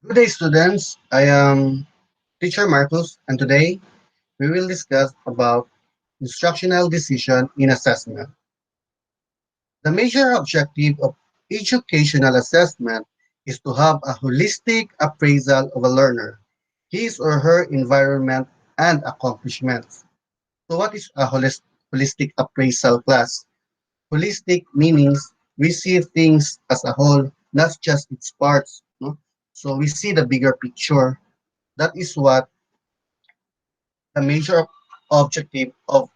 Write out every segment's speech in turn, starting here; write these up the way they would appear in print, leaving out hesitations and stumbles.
Good day, students. I am teacher Marcus, and today we will discuss about instructional decision in assessment. The major objective of educational assessment is to have a holistic appraisal of a learner, his or her environment and accomplishments. So what is a holistic appraisal class? Holistic meanings we see things as a whole, not just its parts. No? So we see the bigger picture. That is what the major objective of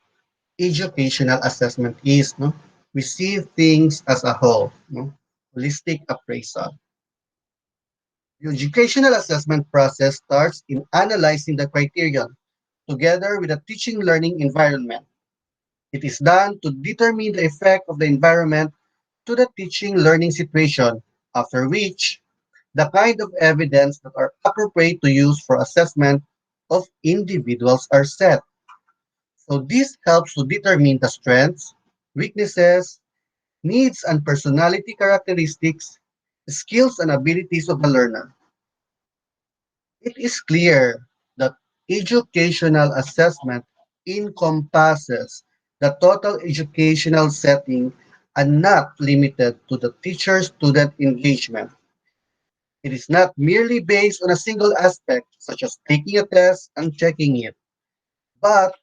educational assessment is. No? We see things as a whole. No? Holistic appraisal. The educational assessment process starts in analyzing the criterion together with a teaching learning environment. It is done to determine the effect of the environment to the teaching learning situation, after which the kind of evidence that are appropriate to use for assessment of individuals are set. So this helps to determine the strengths, weaknesses, needs and personality characteristics, skills and abilities of the learner. It is clear that educational assessment encompasses the total educational setting and not limited to the teacher-student engagement. It is not merely based on a single aspect, such as taking a test and checking it, but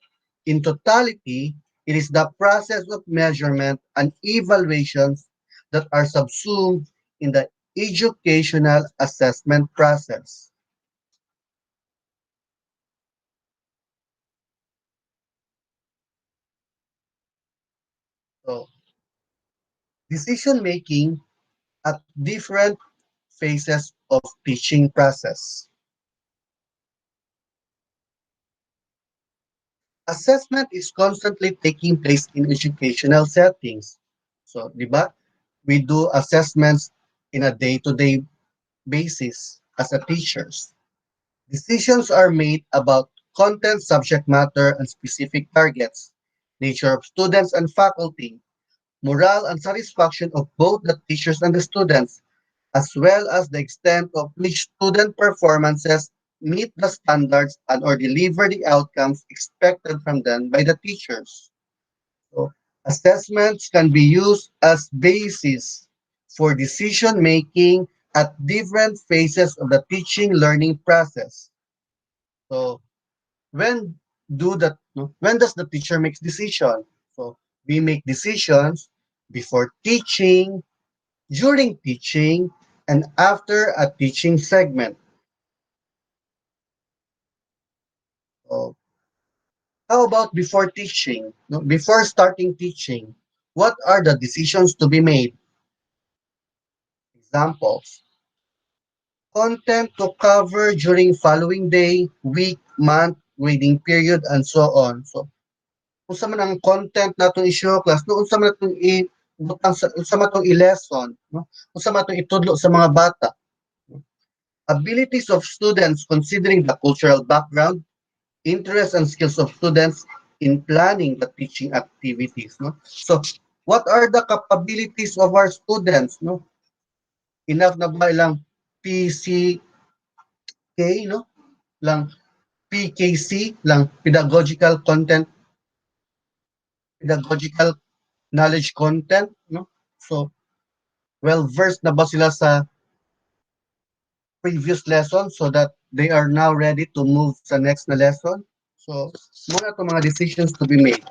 in totality, it is the process of measurement and evaluations that are subsumed in the educational assessment process. So, decision making at different phases of teaching process. Assessment is constantly taking place in educational settings. So, di ba? We do assessments in a day-to-day basis as a teachers. Decisions are made about content, subject matter, and specific targets, nature of students and faculty, morale and satisfaction of both the teachers and the students, as well as the extent of which student performances meet the standards and or deliver the outcomes expected from them by the teachers. So, assessments can be used as basis for decision making at different phases of the teaching learning process. So, when when does the teacher makes decision? So, we make decisions before teaching, during teaching, and after a teaching segment. So, how about before teaching? No, before starting teaching, what are the decisions to be made? Examples. Content to cover during following day, week, month, grading period, and so on. So, unsa man ang content natong i-show class, no, unsa man natong butang sa unsa man tong i-lesson, no? Unsa man tong itudlo sa mga bata. Abilities of students considering the cultural background, interests and skills of students in planning the teaching activities, no? So, what are the capabilities of our students, no? Enough na ba ilang PCK, no? Lang PKC, lang pedagogical knowledge content, no? So, well versed na ba sila sa previous lesson so that they are now ready to move sa next na lesson? So, muna itong mga decisions to be made.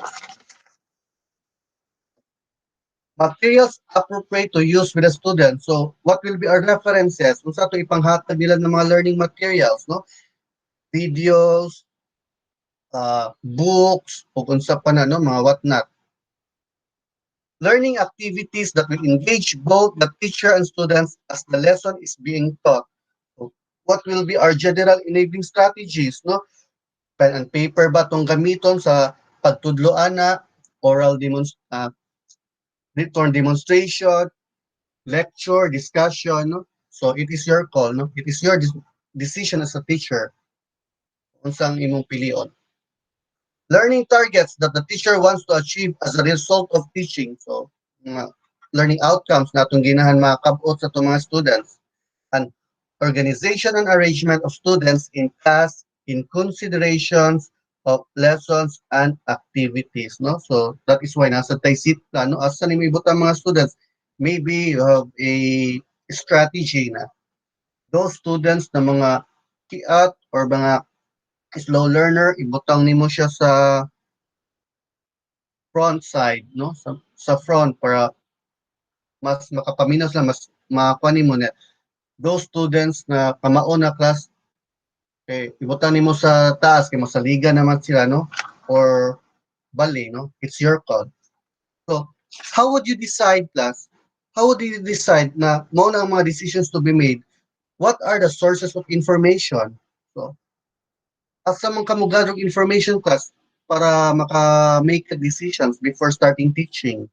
Materials appropriate to use with the student. So, what will be our references? Kung sa ito ipanghatag nila ng mga learning materials, no? Videos, books, o kung sa pa na, no? Mga whatnot. Learning activities that will engage both the teacher and students as the lesson is being taught. So, what will be our general enabling strategies, no? Pen and paper ba itong gamiton sa pagtudloan na, written demonstration, lecture, discussion, no? So it is your call, no? It is your decision as a teacher kung saan imong pilion. Learning targets that the teacher wants to achieve as a result of teaching. So, mga learning outcomes na itong ginahan makakabot sa itong mga students. And organization and arrangement of students in class in considerations of lessons and activities, no? So that is why nasa taysit plano asa ni may ang mga students. Maybe you have a strategy na those students na mga kiat or mga slow learner, ibutang nimo siya sa front side, no? Sa front para mas makapaminos lang, mas makakuha nimo na those students na pamaon na class, ibutang nimo sa taas kay masaliga naman sila, no? Or bali, no? It's your call. So, how would you decide, class? How would you decide na mo na ang mga decisions to be made? What are the sources of information? So, asa man ka mo gather information, class, para maka-make decisions before starting teaching?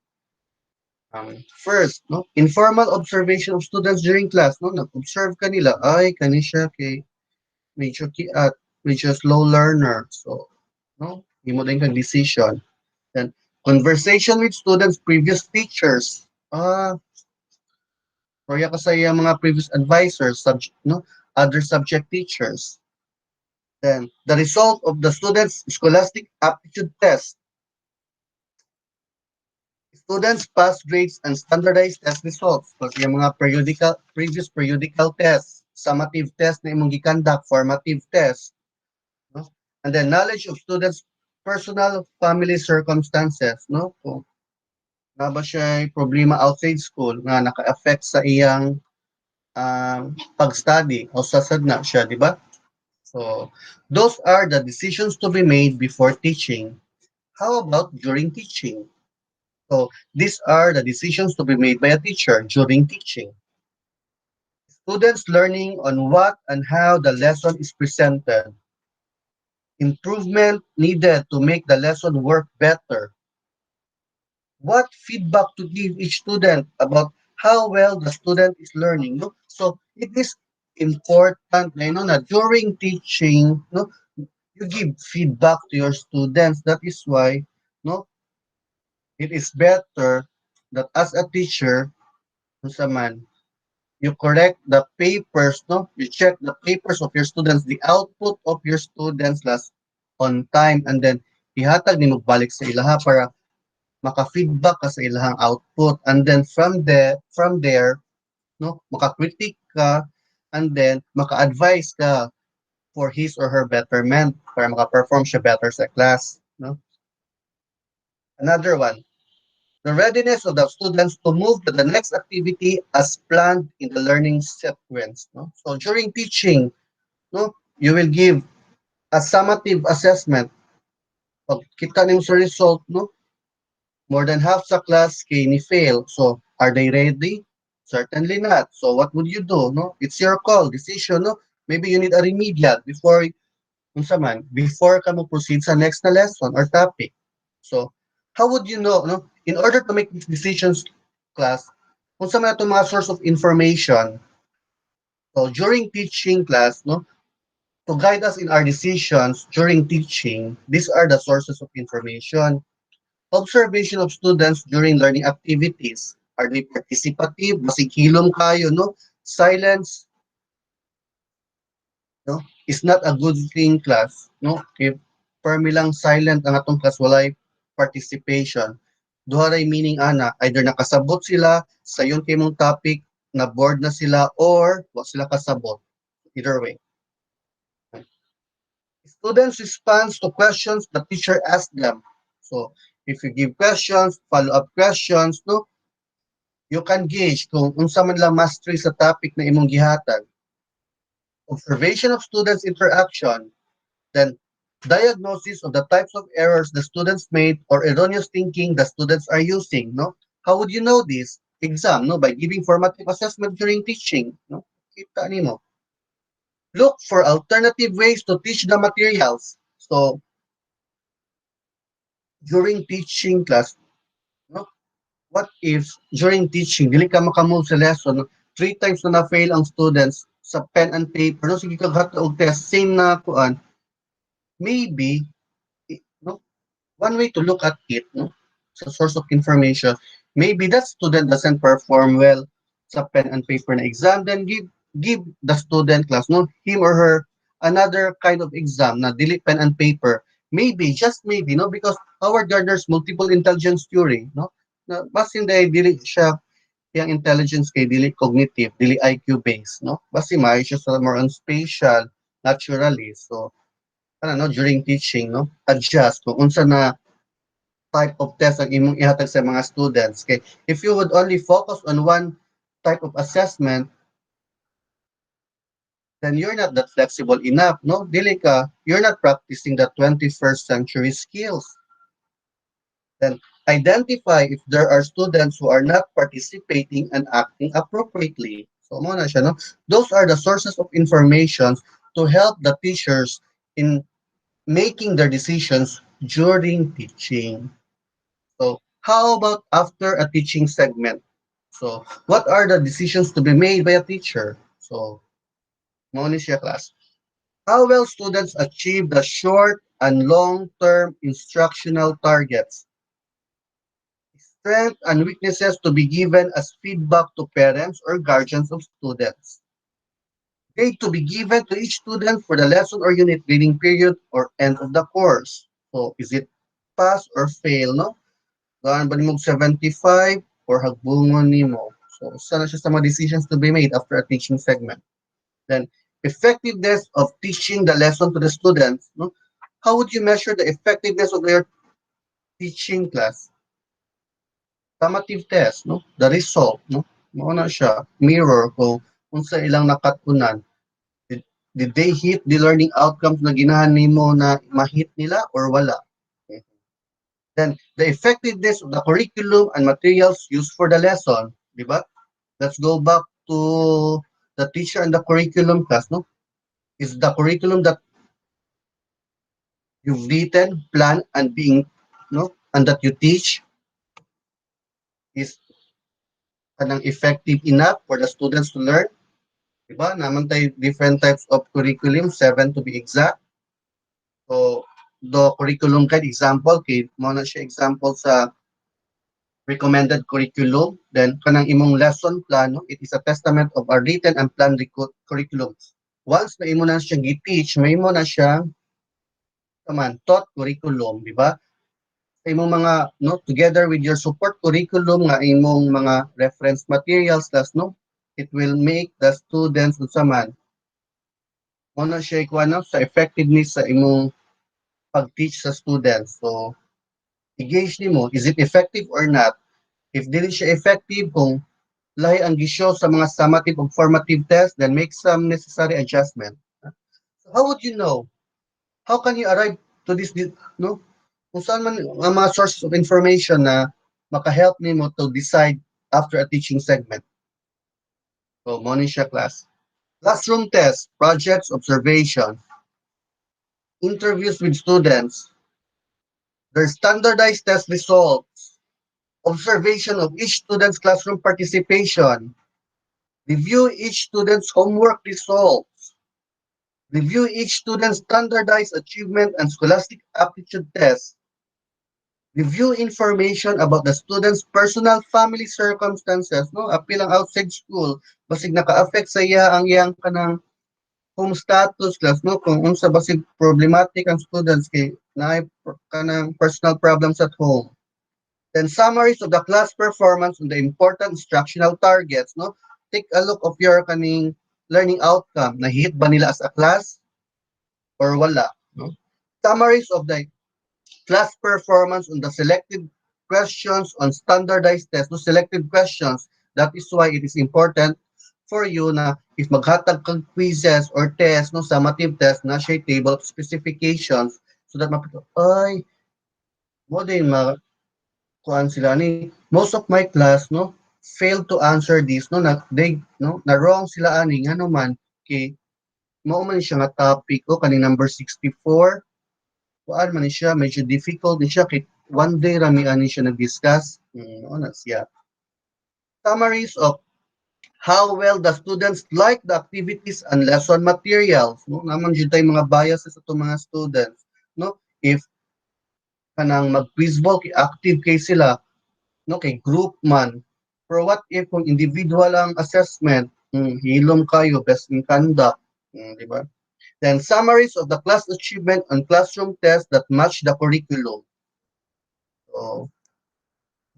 First, no, informal observation of students during class, no, nag-observe ka nila, ay, kani siya kay medyo kiat, medyo slow learner. So, no, imo din kang decision. Then, conversation with students' previous teachers. Kaya ka sa iyang mga previous advisors, no, other subject teachers. Then, the result of the students' scholastic aptitude test. Students pass grades and standardized test results. So, yung mga previous periodical tests, summative test na imong gikandak, formative test, no? And then knowledge of students' personal family circumstances, no? Kung na ba siya problema outside school nga naka-affect sa iyang pag-study o sasad na siya, di ba? So, those are the decisions to be made before teaching. How about during teaching? So, these are the decisions to be made by a teacher during teaching. Students learning on what and how the lesson is presented. Improvement needed to make the lesson work better. What feedback to give each student about how well the student is learning. No? So, it is important na, na during teaching, no, you give feedback to your students. That is why, no, it is better that as a teacher, sa man, you correct the papers, no? You check the papers of your students, the output of your students last on time, and then ihatag ni magbalik sa ilaha para maka-feedback ka sa ilahang output, and then from there, no, maka-critique ka, and then maka-advise ka for his or her betterment para maka-perform siya better sa class, no? Another one, the readiness of the students to move to the next activity as planned in the learning sequence. No? So during teaching, no, you will give a summative assessment. Pag kita nimo sa result, no, more than half sa class kay ni fail. So are they ready? Certainly not. So what would you do? No, it's your call, decision. No, maybe you need a remedial before ka mo proceed sa next na lesson or topic. So, how would you know, no? In order to make these decisions, class, kung sa mga mga source of information, so during teaching class, no, to guide us in our decisions during teaching, these are the sources of information. Observation of students during learning activities. Are they participative? Masikilom kayo, no? Silence, no, is not a good thing, class, no? If permi lang silent ang atong class, walay participation, duha ray meaning ana, either nakasabot sila sa yon kay mong topic, na bored na sila, or wa sila kasabot. Either way, students response to questions the teacher asked them. So if you give questions, follow-up questions, no, you can gauge kung unsa man lang mastery sa topic na imong gihatag. Observation of students interaction. Then, diagnosis of the types of errors the students made or erroneous thinking the students are using. No, how would you know this? Exam, no, by giving formative assessment during teaching. No, kita nimo. Look for alternative ways to teach the materials. So, during teaching class, no, what if during teaching dili ka makamove sa lesson, no, three times na na-fail ang students sa pen and paper, no, sige kag hata og test same na kuan, maybe, no, one way to look at it, no, sa source of information, maybe that student doesn't perform well sa pen and paper na exam, then give give the student class, no, him or her another kind of exam na dili pen and paper. Maybe, just maybe, no, because Howard Gardner's multiple intelligence theory, no, na basin dahil dili siya yang intelligence kay dili cognitive, dili IQ based, no? Basi maayo siya sa more on spatial, naturally. So, ano, no, during teaching, no, adjust kung unsa na type of test ang imong ihatag sa mga students. Kay if you would only focus on one type of assessment, then you're not that flexible enough, no? Dili ka, you're not practicing the 21st century skills. Then identify if there are students who are not participating and acting appropriately. So mo na siya, no? Those are the sources of information to help the teachers in making their decisions during teaching. So how about after a teaching segment? So what are the decisions to be made by a teacher? So mo ni siya class. How will students achieve the short and long-term instructional targets? Strengths and weaknesses to be given as feedback to parents or guardians of students. Grade to be given to each student for the lesson or unit reading period or end of the course. So, is it pass or fail, no? Gaan ba nimog 75 or hagbungon nimo? So, sana siya sa mga decisions to be made after a teaching segment. Then, effectiveness of teaching the lesson to the students, no? How would you measure the effectiveness of their teaching class? Summative test, no? The result, no? Mao na siya, mirror kung unsa ilang nakatunan. Did, did they hit the learning outcomes na ginahan nimo na ma-hit nila or wala? Okay. Then, the effectiveness of the curriculum and materials used for the lesson, di ba? Let's go back to the teacher and the curriculum class, no? Is the curriculum that you've written, planned, and being, no? And that you teach is kanang effective enough for the students to learn? Diba? Naman tayo different types of curriculum, seven to be exact. So, the curriculum guide example, kay mo na siya example sa recommended curriculum. Then, kanang imong lesson plan, no? It is a testament of a written and planned curriculum. Once na imo na siyang gi-teach, may mo na siyang kaman, taught curriculum, di ba? Sa imong mga, no, together with your support curriculum nga imong mga reference materials, tas, no, it will make the students unsa man mo na siya ikuha, no, sa effectiveness sa imong pag-teach sa students. So, i-gauge nimo, is it effective or not? If dili siya effective, kung lahi ang gisyo sa mga summative o formative test, then make some necessary adjustment. So how would you know? How can you arrive to this, no? Kung saan man ang mga sources of information na maka-help nimo to decide after a teaching segment. So, mo ni siya class. Classroom test, projects, observation, interviews with students, their standardized test results, observation of each student's classroom participation, review each student's homework results, review each student's standardized achievement and scholastic aptitude tests, review information about the student's personal family circumstances, no? Apil ang outside school, basig naka-affect sa iya ang iyang kanang home status class, no? Kung unsa basig problematic ang students kay naay kanang personal problems at home. Then summaries of the class performance on the important instructional targets, no? Take a look of your kaning learning outcome. Nahit ba nila as a class or wala, no? Summaries of the class performance on the selected questions on standardized tests, no? Selected questions. That is why it is important for you na if maghatag kang quizzes or tests, no, summative test, na siya table of specifications so that mapito, ay, mo din kuan sila ni most of my class, no, failed to answer this, no, na they, no, na wrong sila ani nga man kay mao man siya nga topic o kaning number 64 kuan man siya medyo difficult din siya kay one day rami ani siya nag-discuss, no, na siya summaries of how well the students like the activities and lesson materials, no, naman jud tay mga biases sa mga students, no, if kanang mag-quizball kay active kay sila, no, kay group man. Pero what if kung individual ang assessment, Hilom kayo, best in conduct. Di ba? Then summaries of the class achievement and classroom tests that match the curriculum. So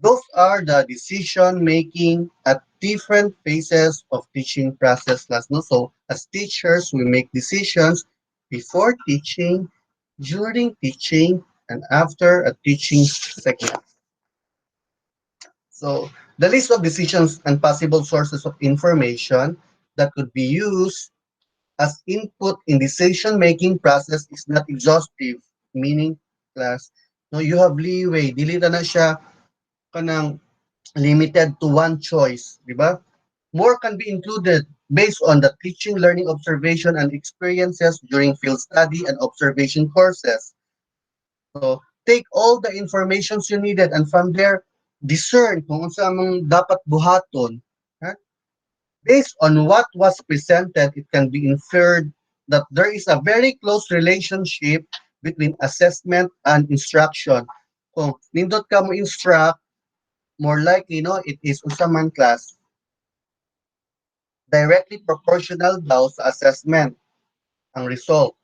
those are the decision making at different phases of teaching process class. No? So as teachers, we make decisions before teaching, during teaching, and after a teaching segment. So the list of decisions and possible sources of information that could be used as input in decision-making process is not exhaustive, meaning class, no, you have leeway. Dili na siya kanang limited to one choice, di ba? More can be included based on the teaching, learning, observation, and experiences during field study and observation courses. So, take all the informations you needed and from there, discern kung unsa among dapat buhaton. Ha? Based on what was presented, it can be inferred that there is a very close relationship between assessment and instruction. Kung nindot ka mo instruct, more likely, no, it is unsa man class, directly proportional daw sa assessment ang result.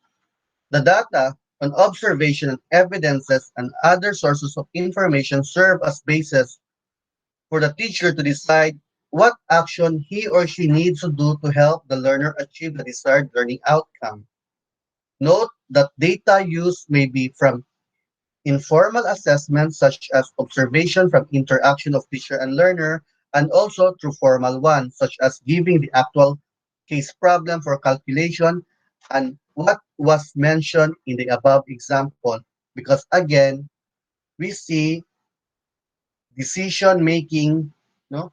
The data on observation and evidences and other sources of information serve as basis for the teacher to decide what action he or she needs to do to help the learner achieve the desired learning outcome. Note that data used may be from informal assessments such as observation from interaction of teacher and learner, and also through formal ones such as giving the actual case problem for calculation and what was mentioned in the above example. Because again, we see decision making, no,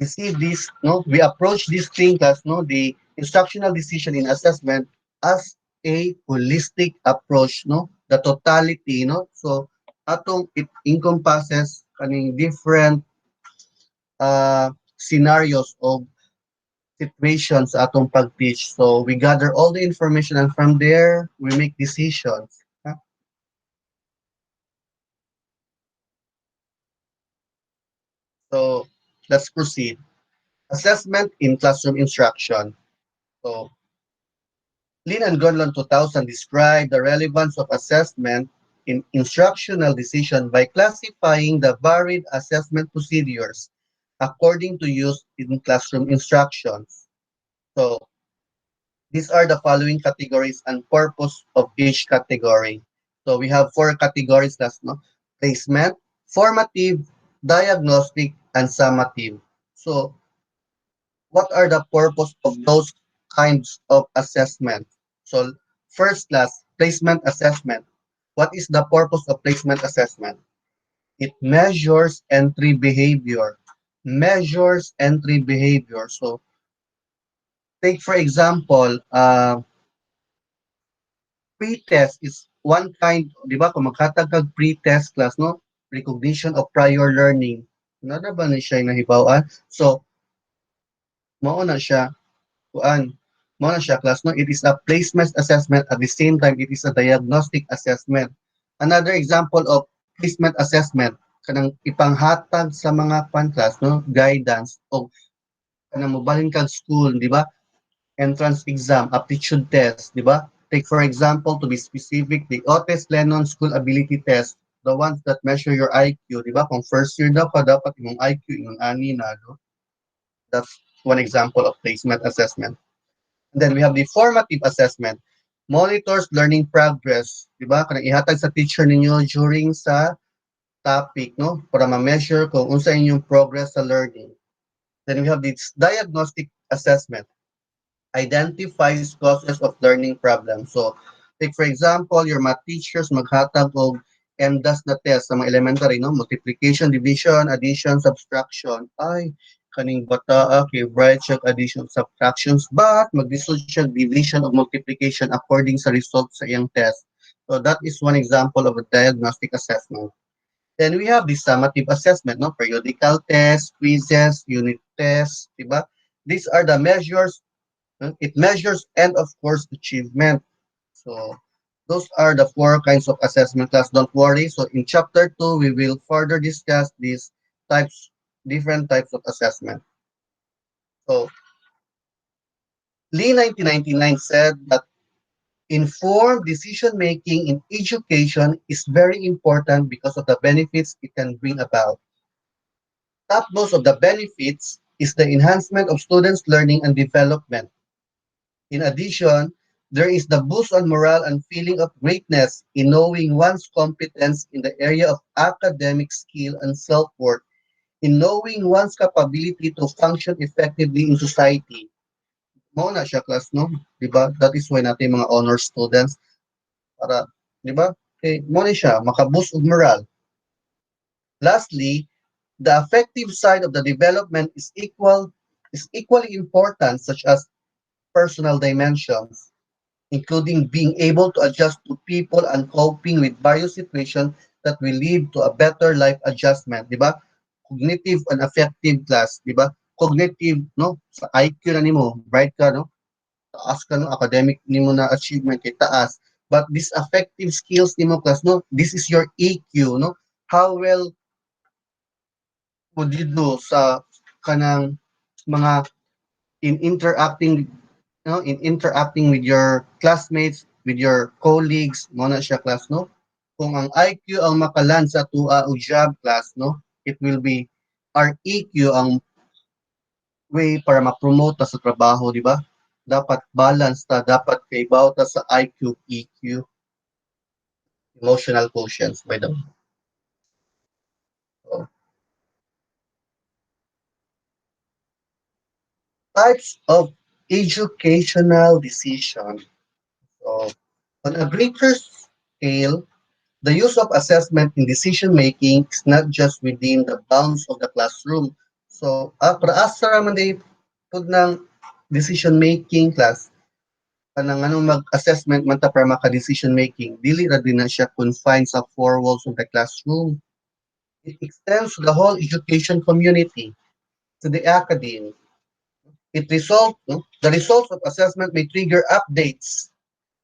we see this, no, we approach this thing as no, the instructional decision in assessment as a holistic approach, no, the totality, no. So atong it encompasses kaning different scenarios of situations sa atong pag-teach. So we gather all the information and from there we make decisions. Ha? So let's proceed. Assessment in classroom instruction. So Lin and Gonlon 2000 described the relevance of assessment in instructional decision by classifying the varied assessment procedures according to use in classroom instructions. So these are the following categories and purpose of each category. So we have four categories, that's no placement, formative, diagnostic, and summative. So what are the purpose of those kinds of assessment? So first class, placement assessment. What is the purpose of placement assessment? It measures entry behavior. Measures entry behavior. So take for example, pre-test is one kind, di ba, kung maghatag kag pre-test class, no? Recognition of prior learning. Nada ba ni siya yung nahibawan? So, mao na siya, kuan, mao na siya class, no? It is a placement assessment at the same time it is a diagnostic assessment. Another example of placement assessment, kanang ipanghatag sa mga kwan class, no? Guidance o kanang mobalhin kag school, di ba? Entrance exam, aptitude test, di ba? Take for example, to be specific, the OTES Lennon School Ability Test, the ones that measure your IQ, di ba? Kung first year daw ka, dapat yung IQ, yung ani na, no? That's one example of placement assessment. And then we have the formative assessment, monitors learning progress, di ba? Kanang ihatag sa teacher ninyo during sa topic, no? Para ma-measure kung unsa inyong progress sa learning. Then we have this diagnostic assessment, identifies causes of learning problems. So, take for example, your math teachers maghatag og MDAS na test sa mga elementary, no? Multiplication, division, addition, subtraction. Ay, kaning bata, kay bright siya addition, subtractions, but mag-result siya division of multiplication according sa results sa iyang test. So, that is one example of a diagnostic assessment. Then we have the summative assessment, no? Periodical tests, quizzes, unit tests, diba? These are the measures. It measures and of course achievement. So those are the four kinds of assessment class. Don't worry. So in chapter 2, we will further discuss these types, different types of assessment. So Lee 1999 said that informed decision making in education is very important because of the benefits it can bring about. Topmost of the benefits is the enhancement of students' learning and development. In addition, there is the boost on morale and feeling of greatness in knowing one's competence in the area of academic skill and self-worth, in knowing one's capability to function effectively in society. Mao na siya class, no? 'Di ba? That is why natin mga honor students para 'di ba? Mo na siya maka-boost og morale. Lastly, the affective side of the development is equally important, such as personal dimensions, including being able to adjust to people and coping with various situations that will lead to a better life adjustment, di ba? Cognitive and affective class, di ba? Cognitive, no? Sa IQ na nimo, bright ka, no? Taas ka, no? Academic nimo na achievement kay taas. But this affective skills nimo class, no? This is your EQ, no? How well would you do sa kanang mga in interacting with your classmates, with your colleagues, mo na siya class, no? Kung ang IQ ang makalan sa tua o job class, no? It will be our EQ ang way para ma-promote ta sa trabaho, di ba? Dapat balance ta, dapat kay ta sa IQ, EQ, emotional quotients, by the way. So, types of educational decision. So, on a greater scale, the use of assessment in decision making is not just within the bounds of the classroom. So, para asa raman day pud ng decision making class, kanang anong mag-assessment man ta para maka-decision making, dili ra din na siya confined sa four walls of the classroom. It extends to the whole education community, to the academy. The results of assessment may trigger updates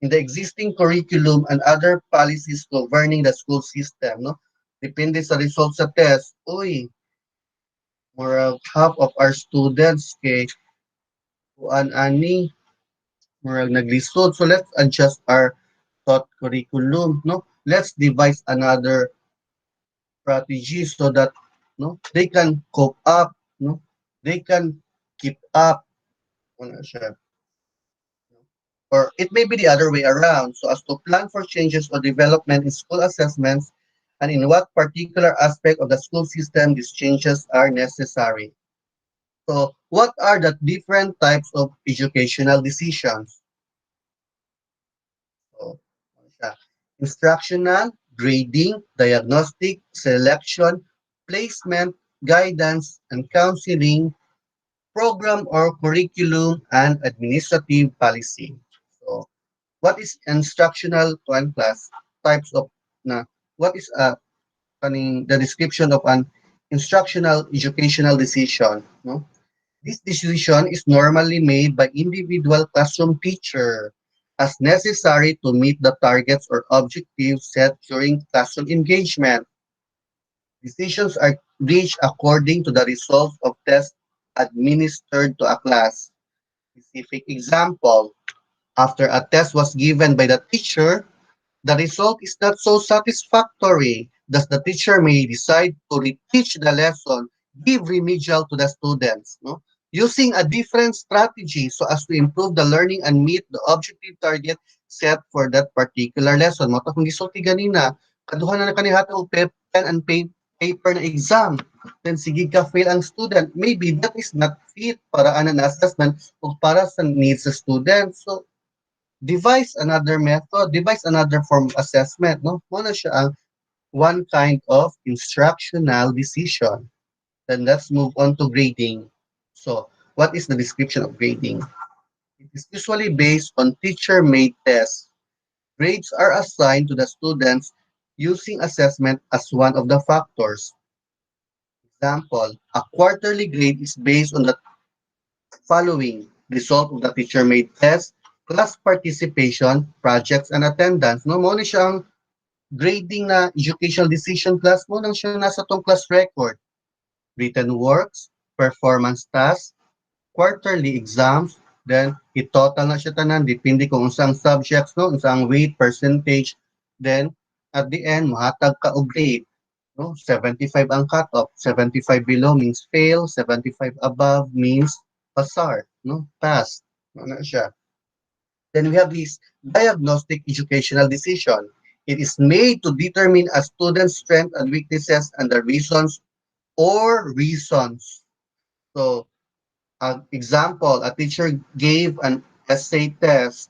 in the existing curriculum and other policies governing the school system, no? Depende sa results sa test. Uy, more half of our students kay kuan ani murag naglisod. So let's adjust our taught curriculum, no? Let's devise another strategy so that no they can cope up, no? They can keep up. Ano siya? Or it may be the other way around, so as to plan for changes or development in school assessments and in what particular aspect of the school system these changes are necessary. So, what are the different types of educational decisions? So, ano siya? Instructional, grading, diagnostic, selection, placement, guidance, and counseling, program or curriculum, and administrative policy. So, what is instructional one class? Types of na what is the description of an instructional educational decision, no? This decision is normally made by individual classroom teacher as necessary to meet the targets or objectives set during classroom engagement. Decisions are reached according to the results of tests administered to a class. Specific example, after a test was given by the teacher, the result is not so satisfactory, thus the teacher may decide to reteach the lesson, give remedial to the students, no? Using a different strategy so as to improve the learning and meet the objective target set for that particular lesson. Mo ta kung gisulti ganina, kaduhan na kanihata og pen and paper na exam. Then sige ka fail ang student. Maybe that is not fit para ana na assessment o para sa needs sa student. So devise another method, devise another form of assessment, no? Muna siya ang one kind of instructional decision. Then let's move on to grading. So, what is the description of grading? It is usually based on teacher-made tests. Grades are assigned to the students using assessment as one of the factors. Example, a quarterly grade is based on the following result of the teacher-made test, class participation, projects, and attendance. No, mo ni siyang grading na educational decision class mo nang siya nasa tong class record, written works, performance tasks, quarterly exams, then i-total na siya tanan, depende kung unsang subjects, no, unsang weight, percentage, then at the end, mahatag ka og grade. No? 75 ang cutoff, 75 below means fail, 75 above means pasar, no? Pass. Ano siya? Then we have this diagnostic educational decision. It is made to determine a student's strengths and weaknesses and the reasons or reasons. So, example, a teacher gave an essay test.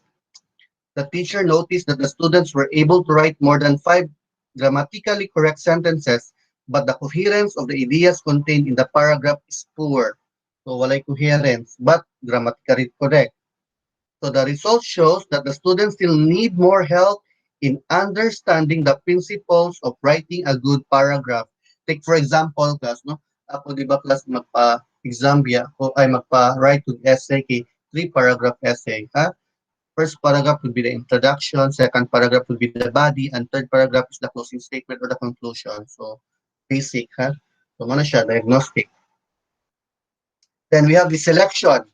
The teacher noticed that the students were able to write more than five grammatically correct sentences, but the coherence of the ideas contained in the paragraph is poor. So, walay coherence, but grammatically correct. So the result shows that the students still need more help in understanding the principles of writing a good paragraph. Take for example, class, no? Ako di ba class magpa-exam biya o ay magpa-write to essay kay three paragraph essay, ha? First paragraph would be the introduction, second paragraph would be the body, and third paragraph is the closing statement or the conclusion. So basic, ha? So muna siya, diagnostic. Then we have the selection.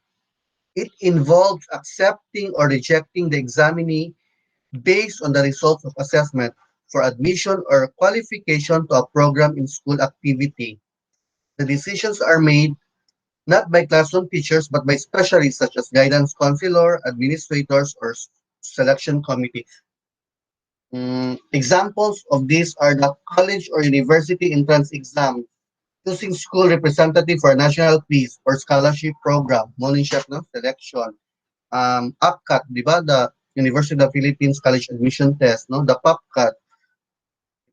It involves accepting or rejecting the examinee based on the results of assessment for admission or qualification to a program in school activity. The decisions are made not by classroom teachers but by specialists such as guidance counselor, administrators, or selection committee. Examples of these are the college or university entrance exam, choosing school representative for a national quiz or scholarship program, morning chef no? Selection, APCAT, di ba? The University of the Philippines College Admission Test, no? The PAPCAT,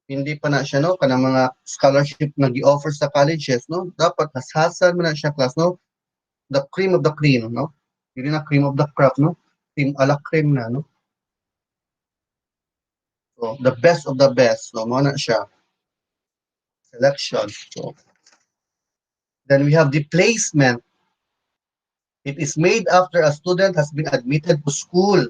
hindi pa na siya, no? Kanang mga scholarship na gi-offer sa colleges, no? Dapat hasasan mo na siya, class, no? The cream of the cream, no? Hindi na cream of the crop, no? Cream ala cream na, no? So, the best of the best, so mo na siya, selection. So, then we have the placement. It is made after a student has been admitted to school.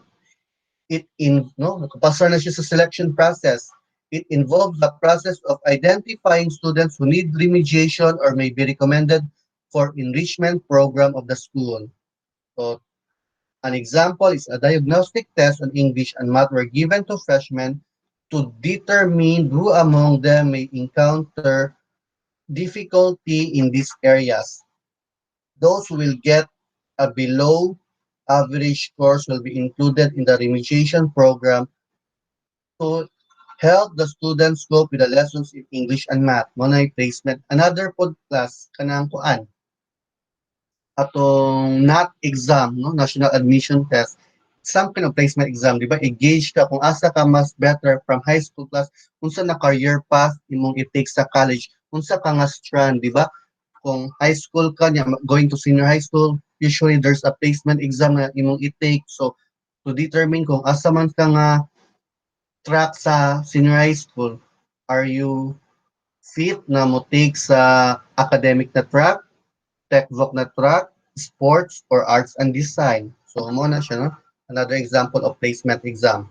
It in no nakapasa na siya sa selection process. It involves the process of identifying students who need remediation or may be recommended for enrichment program of the school. So an example is a diagnostic test on English and math were given to freshmen to determine who among them may encounter difficulty in these areas. Those who will get a below average scores will be included in the remediation program to help the students cope with the lessons in English and math. Mo na placement. Another pod class kanang kuan atong NAT exam, no? National Admission Test. Some kind of placement exam, di ba? I-gauge ka kung asa ka mas better from high school class, unsa na career path imong i-take sa college, unsa ka nga strand, di ba? Kung high school ka niya, going to senior high school, usually there's a placement exam na imong i-take. So, to determine kung asa man ka nga track sa senior high school, are you fit na mo take sa academic na track, tech voc na track, sports, or arts and design? So, mo na siya, no? Another example of placement exam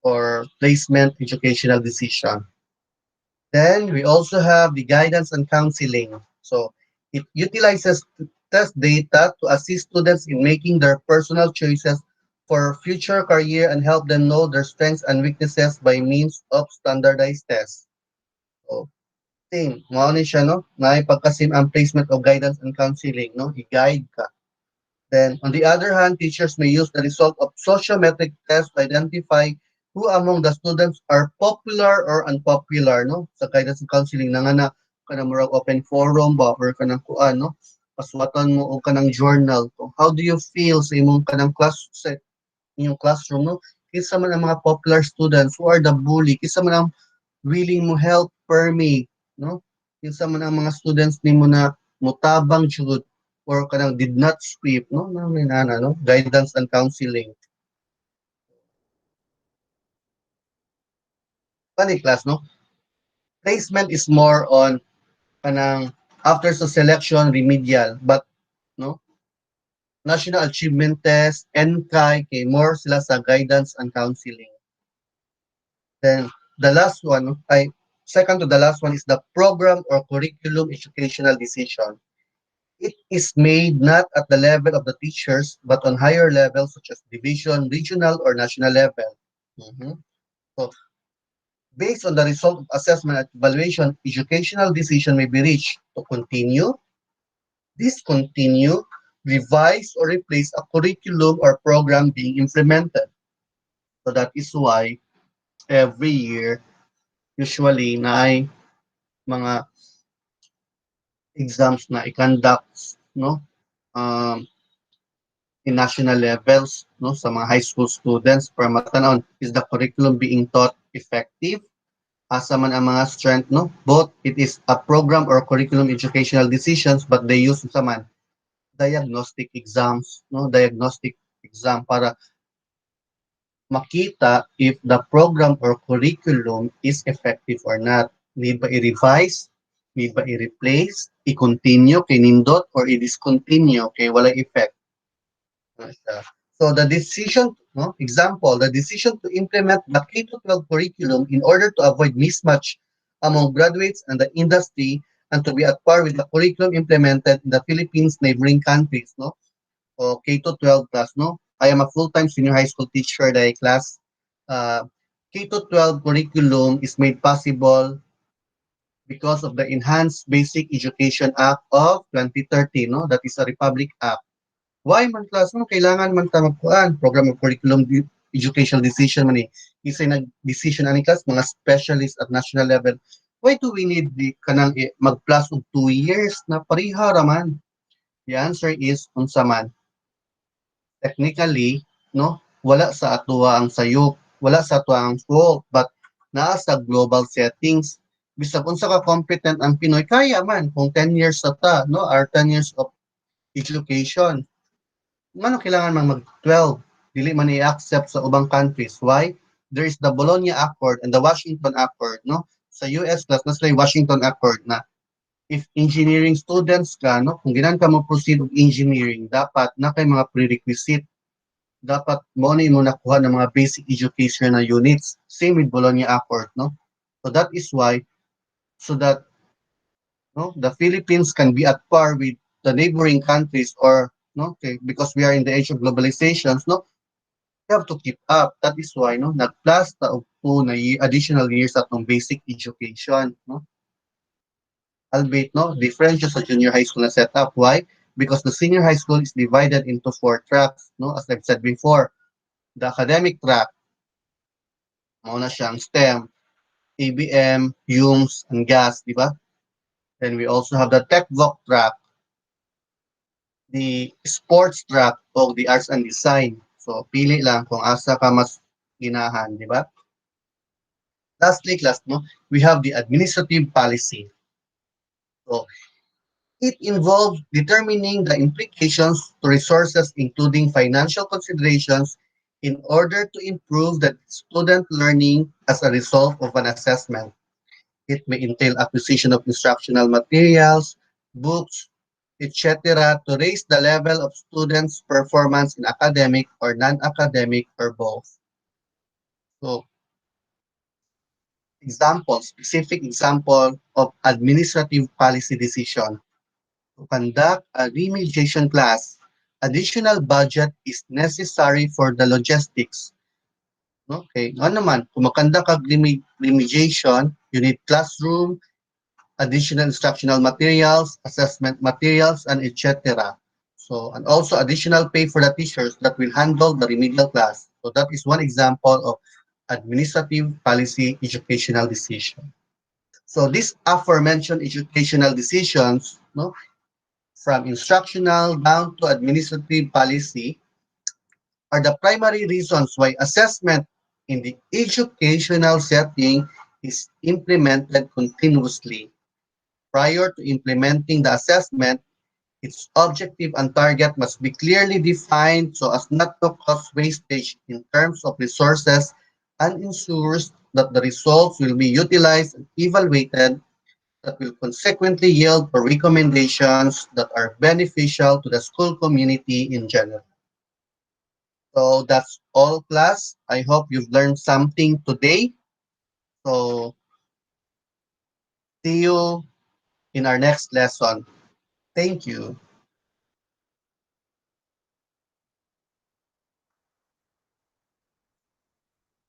or placement educational decision. Then we also have the guidance and counseling. So it utilizes test data to assist students in making their personal choices for future career and help them know their strengths and weaknesses by means of standardized tests. So, same, mao ni siya, no? Na pagkasim ang placement of guidance and counseling, no? I-guide ka. Then, on the other hand, teachers may use the result of sociometric tests to identify who among the students are popular or unpopular, no? Sa guidance and counseling, na nga na, kanang murag open forum ba, or kanang kuan, no? Paswatan mo o kanang journal. So, how do you feel sa imong kanang class set, inyong classroom, no? Kisa man ang mga popular students, who are the bully, kisa man ang willing mo help per me, no? Kisa man ang mga students nimo na mutabang jud or kanang did not sweep, no? No? Guidance and counseling. Funny class, no? Placement is more on kanang after sa selection remedial, but no? National Achievement Test, NCAI, kay more sila sa guidance and counseling. Then the last one, no? Ay second to the last one is the program or curriculum educational decision. It is made not at the level of the teachers, but on higher levels such as division, regional, or national level. Mhm. So, based on the result of assessment and evaluation, educational decision may be reached to continue, discontinue, revise, or replace a curriculum or program being implemented. So that is why every year, usually, na ay mga exams na i-conduct, no? Um, in national levels, no? Sa mga high school students para matanon, is the curriculum being taught effective? Asa man ang mga strength, no? Both it is a program or curriculum educational decisions, but they use sa man diagnostic exams, no? Diagnostic exam para makita if the program or curriculum is effective or not. Need ba i-revise? Need ba i-replace? I-continue kay nindot or i-discontinue kay wala effect? So the decision, no? Example, the decision to implement the K-12 curriculum in order to avoid mismatch among graduates and the industry and to be at par with the curriculum implemented in the Philippines neighboring countries, no? O K-12 class, no? I am a full-time senior high school teacher dahil class. K-12 curriculum is made possible because of the Enhanced Basic Education Act of 2013, no? That is a Republic Act. Why man class mo kailangan man ta magkuan program of curriculum educational decision man ni isay nag-decision ani class mga specialist at national level. Why do we need the kanang mag-plus og 2 years na pareha raman? The answer is unsa man. Technically, no, wala sa atoa ang sayop, wala sa atoa ang fault, but naa sa global settings. Bisag unsa ka competent ang Pinoy kaya man kung 10 years sa ta, no, or 10 years of education. Ngano kailangan mang mag-12? Dili man i-accept sa ubang countries. Why? There is the Bologna Accord and the Washington Accord, no? Sa US class, nasa yung Washington Accord na if engineering students ka, no? Kung ginan ka mo proceed of engineering, dapat na kay mga prerequisite. Dapat mo na mo nakuha ng mga basic education na units. Same with Bologna Accord, no? So that is why, so that no, the Philippines can be at par with the neighboring countries or no, okay, because we are in the age of globalizations, no, we have to keep up. That is why, no, nag-plus ta og two na additional years atong basic education, no. Albeit, no, different siya sa junior high school na setup. Why? Because the senior high school is divided into four tracks, no, as I've said before. The academic track, mao na siyang STEM, ABM, HUMS, and GAS, di ba? Then we also have the tech voc track, the sports track o the arts and design. So, pili lang kung asa ka mas ginahan, di ba? Lastly, class, no, we have the administrative policy. So, it involves determining the implications to resources, including financial considerations, in order to improve the student learning as a result of an assessment. It may entail acquisition of instructional materials, books, etc., to raise the level of students' performance in academic or non-academic or both. So, example, specific example of administrative policy decision. To conduct a remediation class, additional budget is necessary for the logistics. Okay, ano naman, kung makanda ka remediation, you need classroom, additional instructional materials, assessment materials, and etc. So, and also additional pay for the teachers that will handle the remedial class. So that is one example of administrative policy educational decision. So these aforementioned educational decisions, no, from instructional down to administrative policy, are the primary reasons why assessment in the educational setting is implemented continuously. Prior to implementing the assessment, its objective and target must be clearly defined so as not to cause wastage in terms of resources and ensures that the results will be utilized and evaluated that will consequently yield for recommendations that are beneficial to the school community in general. So that's all, class. I hope you've learned something today. So see you in our next lesson. Thank you.